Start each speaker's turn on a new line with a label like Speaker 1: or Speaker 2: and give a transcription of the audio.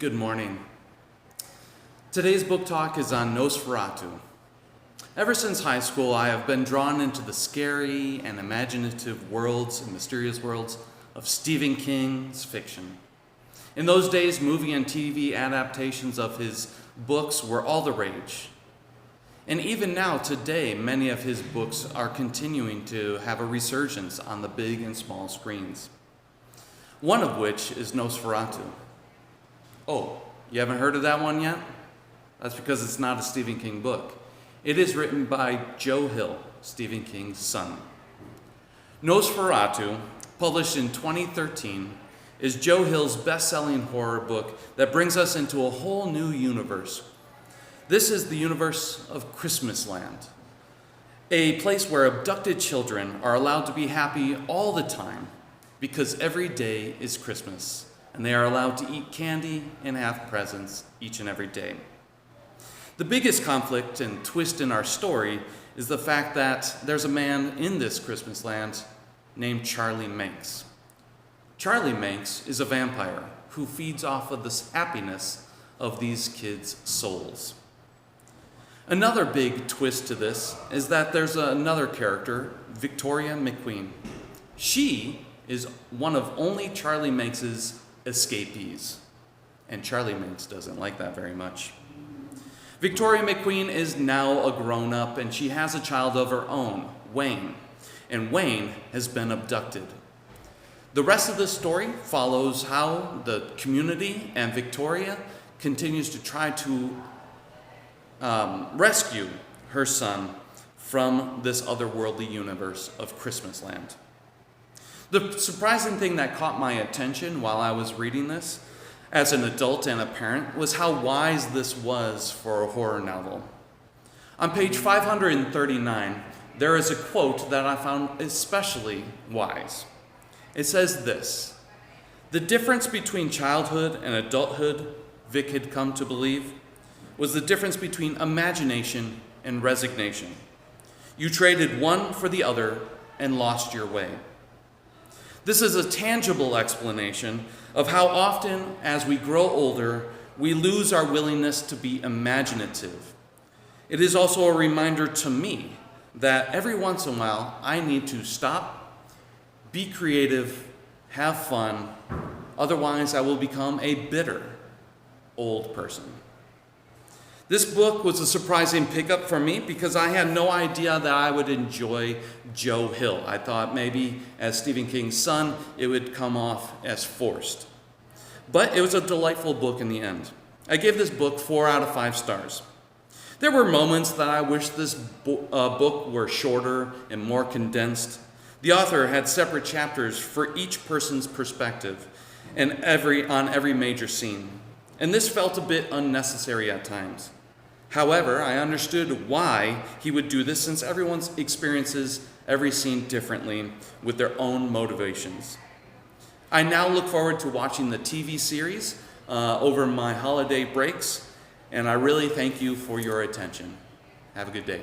Speaker 1: Good morning. Today's book talk is on NOS4A2. Ever since high school, I have been drawn into the scary and imaginative worlds and mysterious worlds of Stephen King's fiction. In those days, movie and TV adaptations of his books were all the rage. And even now, today, many of his books are continuing to have a resurgence on the big and small screens. One of which is NOS4A2. Oh, you haven't heard of that one yet? That's because it's not a Stephen King book. It is written by Joe Hill, Stephen King's son. NOS4A2, published in 2013, is Joe Hill's best-selling horror book that brings us into a whole new universe. This is the universe of Christmasland, a place where abducted children are allowed to be happy all the time because every day is Christmas. And they are allowed to eat candy and have presents each and every day. The biggest conflict and twist in our story is the fact that there's a man in this Christmas land named Charlie Manx. Charlie Manx is a vampire who feeds off of the happiness of these kids' souls. Another big twist to this is that there's another character, Victoria McQueen. She is one of only Charlie Manx's escapees, and Charlie Manx doesn't like that very much. Victoria McQueen is now a grown-up, and she has a child of her own, Wayne, and Wayne has been abducted. The rest of the story follows how the community and Victoria continues to try to rescue her son from this otherworldly universe of Christmasland. The surprising thing that caught my attention while I was reading this, as an adult and a parent, was how wise this was for a horror novel. On page 539, there is a quote that I found especially wise. It says this: "The difference between childhood and adulthood, Vic had come to believe, was the difference between imagination and resignation. You traded one for the other and lost your way." This is a tangible explanation of how often, as we grow older, we lose our willingness to be imaginative. It is also a reminder to me that every once in a while, I need to stop, be creative, have fun, otherwise I will become a bitter old person. This book was a surprising pickup for me because I had no idea that I would enjoy Joe Hill. I thought maybe as Stephen King's son, it would come off as forced. But it was a delightful book in the end. I gave this book 4 out of 5 stars. There were moments that I wish this book were shorter and more condensed. The author had separate chapters for each person's perspective and on every major scene. And this felt a bit unnecessary at times. However, I understood why he would do this since everyone experiences every scene differently with their own motivations. I now look forward to watching the TV series over my holiday breaks, and I really thank you for your attention. Have a good day.